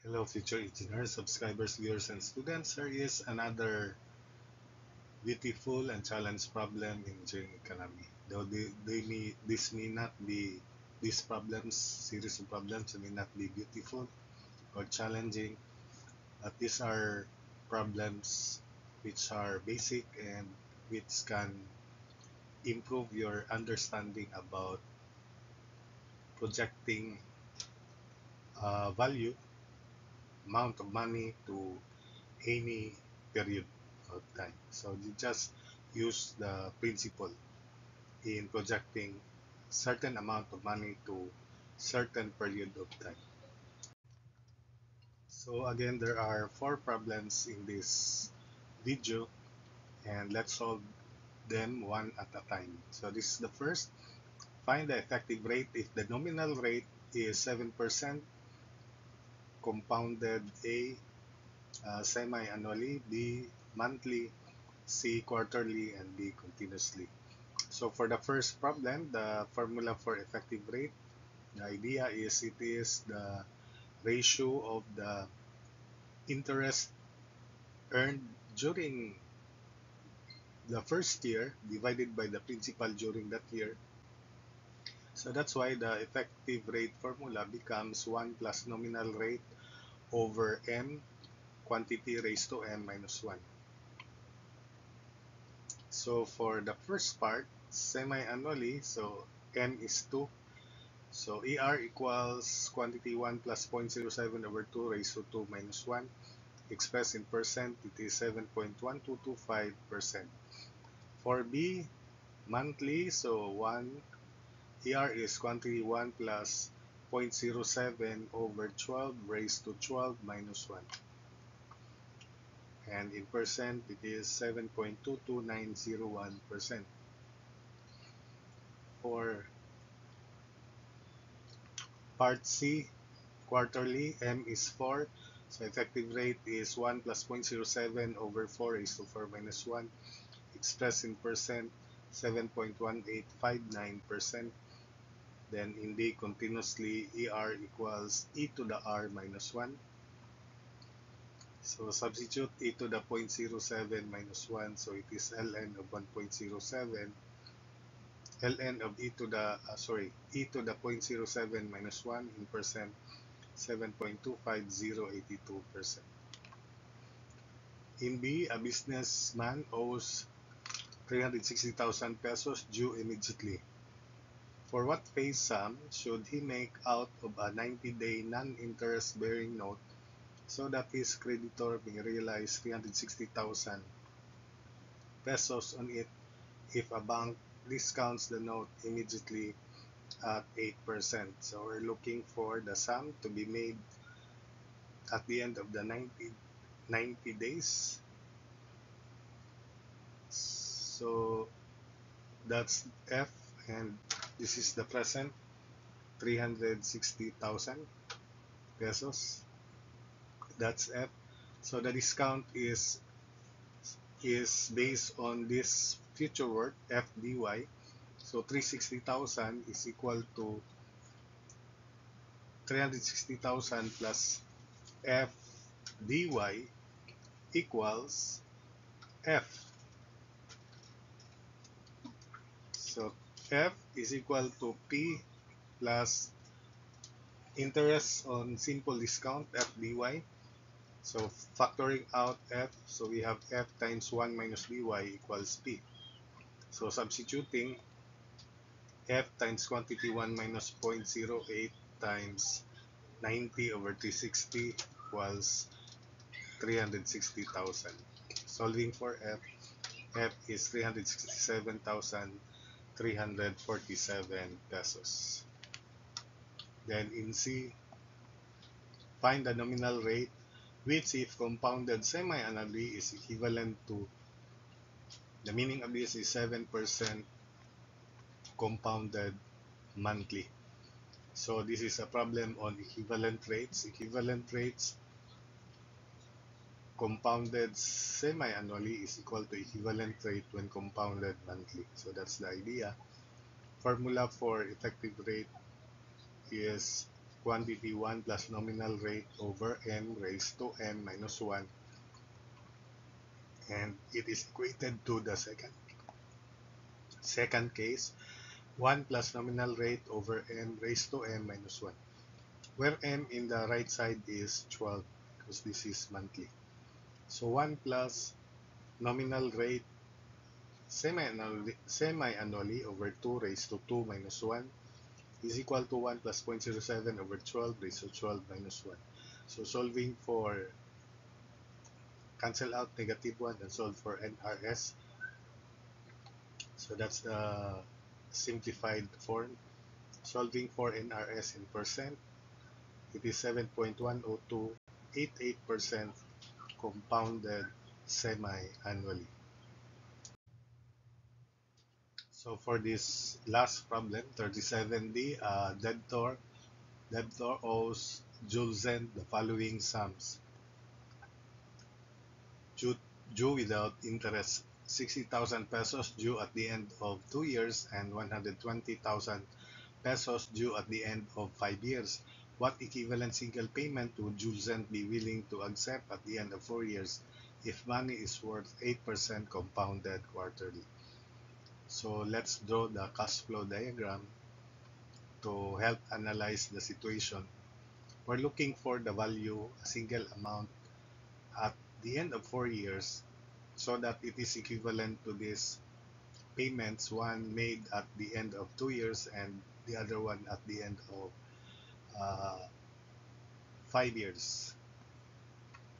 Hello, future engineers, subscribers, viewers, and students. Here is another beautiful and challenge problem in engineering economy. Though this may not be, these problems, series of problems may not be beautiful or challenging, but these are problems which are basic and which can improve your understanding about projecting value, amount of money to any period of time. So you just use the principle in projecting certain amount of money to certain period of time. So again, there are four problems in this video and let's solve them one at a time. So this is the first. Find the effective rate if the nominal rate is 7%, compounded A, semi-annually, B, monthly, C, quarterly, and D, continuously. So for the first problem, the formula for effective rate, the idea is it is the ratio of the interest earned during the first year divided by the principal during that year. So that's why the effective rate formula becomes 1 plus nominal rate over m quantity raised to m minus 1. So for the first part, semi-annually, so m is 2. So ER equals quantity 1 plus 0.07 over 2 raised to 2 minus 1. Expressed in percent, it is 7.1225%. For B, monthly, so 1, ER is quantity 1 plus 0.07 over 12 raised to 12 minus 1. And in percent, it is 7.22901%. For part C, quarterly, M is 4. So effective rate is 1 plus 0.07 over 4 raised to 4 minus 1. Expressed in percent, 7.1859%. Then in D, continuously, ER equals e to the R minus 1. So substitute e to the 0.07 minus 1. So it is ln of 1.07. ln of e to the 0.07 minus 1 in percent, 7.25082%. In B, a businessman owes 360,000 pesos due immediately. For what face sum should he make out of a 90-day non-interest bearing note so that his creditor may realize 360,000 pesos on it if a bank discounts the note immediately at 8%? So we're looking for the sum to be made at the end of the 90 days. So that's F, and this is the present, 360,000 pesos. That's F. So the discount is based on this future work FDY. So 360,000 is equal to 360,000 plus FDY equals F. So F is equal to P plus interest on simple discount FDY. So factoring out F, so we have F times 1 minus dy equals P. So substituting F times quantity 1 minus 0.08 times 90 over 360 equals 360,000. Solving for F, F is 367,347 pesos. Then in C, find the nominal rate which if compounded semi-annually is equivalent to, the meaning of this is 7% compounded monthly. So this is a problem on equivalent rates. Equivalent rates compounded semi-annually is equal to equivalent rate when compounded monthly. So that's the idea. Formula for effective rate is quantity 1 plus nominal rate over n raised to n minus 1, and it is equated to the second case, 1 plus nominal rate over n raised to n minus 1, where n in the right side is 12 because this is monthly. So 1 plus nominal rate semi-annually over 2 raised to 2 minus 1 is equal to 1 plus 0.07 over 12 raised to 12 minus 1. So solving for cancel out negative 1 and solve for NRS. So that's the simplified form. Solving for NRS in percent, it is 7.10288% compounded semi-annually. So for this last problem, 37D, debtor owes Julzen the following sums: due, due without interest, 60,000 pesos due at the end of 2 years and 120,000 pesos due at the end of 5 years. What equivalent single payment would Julzen be willing to accept at the end of 4 years if money is worth 8% compounded quarterly? So let's draw the cash flow diagram to help analyze the situation. We're looking for the value, a single amount at the end of 4 years, so that it is equivalent to these payments, one made at the end of 2 years and the other one at the end of 5 years,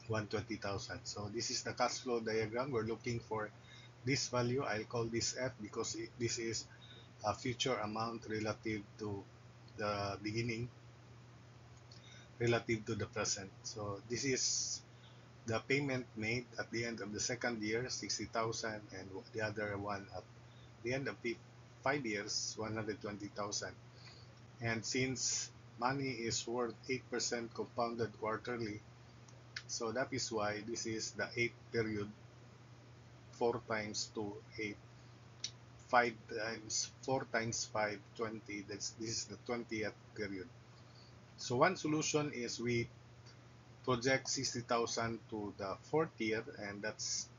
120,000. So this is the cash flow diagram. We're looking for this value. I'll call this F because this is a future amount relative to the beginning, relative to the present. So this is the payment made at the end of the second year, 60,000, and the other one at the end of the 5 years, 120,000. And since money is worth 8% compounded quarterly, so that is why this is the 8th period. 4 times 2, 8. 5 times 4 times 5, 20. This is the 20th period. So one solution is we project 60,000 to the 4th year, and that's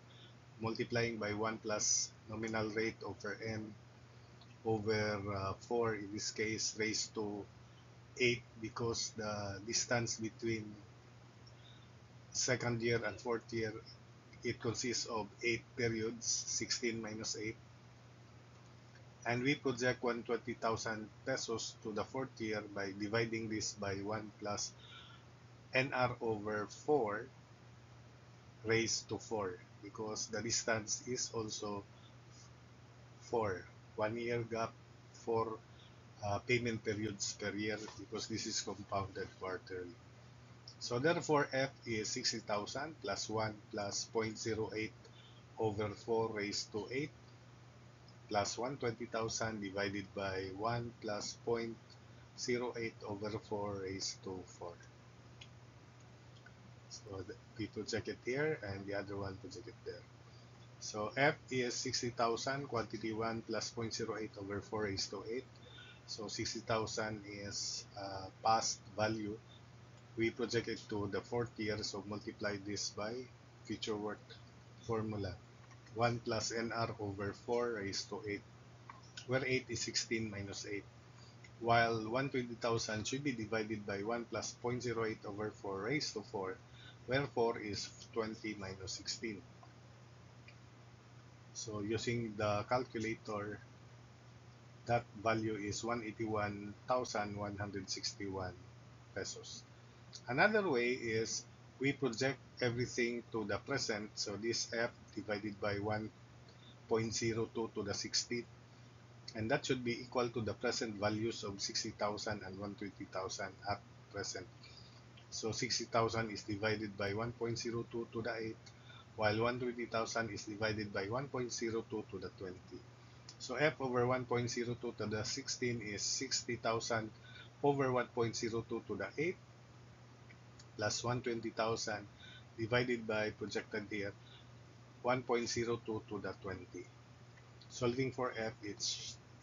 multiplying by 1 plus nominal rate over n over 4, in this case raised to 8, because the distance between second year and 4th year, it consists of 8 periods, 16 minus 8. And we project 120,000 pesos to the 4th year by dividing this by 1 plus NR over 4 raised to 4, because the distance is also 4. 1 year gap, 4 payment periods per year, because this is compounded quarterly. So therefore, F is 60,000 plus 1 plus 0.08 over 4 raised to 8 plus 120,000 divided by 1 plus 0.08 over 4 raised to 4. So we project it here and the other one project it there. So F is 60,000, quantity 1 plus 0.08 over 4 raised to 8. So 60,000 is past value. We project it to the 4th year, so multiply this by future work formula. 1 plus NR over 4 raised to 8, where 8 is 16 minus 8. While 120,000 should be divided by 1 plus 0.08 over 4 raised to 4, where 4 is 20 minus 16. So using the calculator, that value is 181,161 pesos. Another way is we project everything to the present. So this F divided by 1.02 to the 16th, and that should be equal to the present values of 60,000 and 120,000 at present. So 60,000 is divided by 1.02 to the 8, while 120,000 is divided by 1.02 to the 20. So F over 1.02 to the 16 is 60,000 over 1.02 to the 8 plus 120,000 divided by, projected here, 1.02 to the 20. Solving for F, it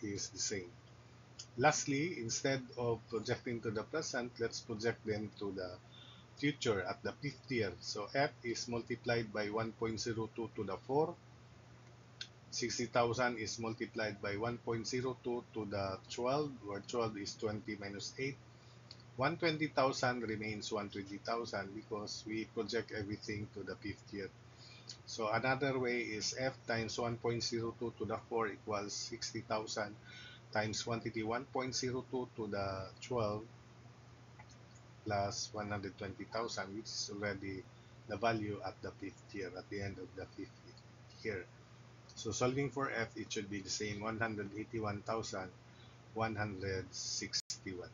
is the same. Lastly, instead of projecting to the present, let's project them to the future at the fifth year. So f is multiplied by 1.02 to the 4. 60,000 is multiplied by 1.02 to the 12, where 12 is 20 minus 8. 120,000 remains 120,000 because we project everything to the fifth year. So another way is f times 1.02 to the 4 equals 60,000 times quantity 1.02 to the 12 plus 120,000, which is already the value at the fifth year, at the end of the fifth year. So solving for f, it should be the same, 181,161.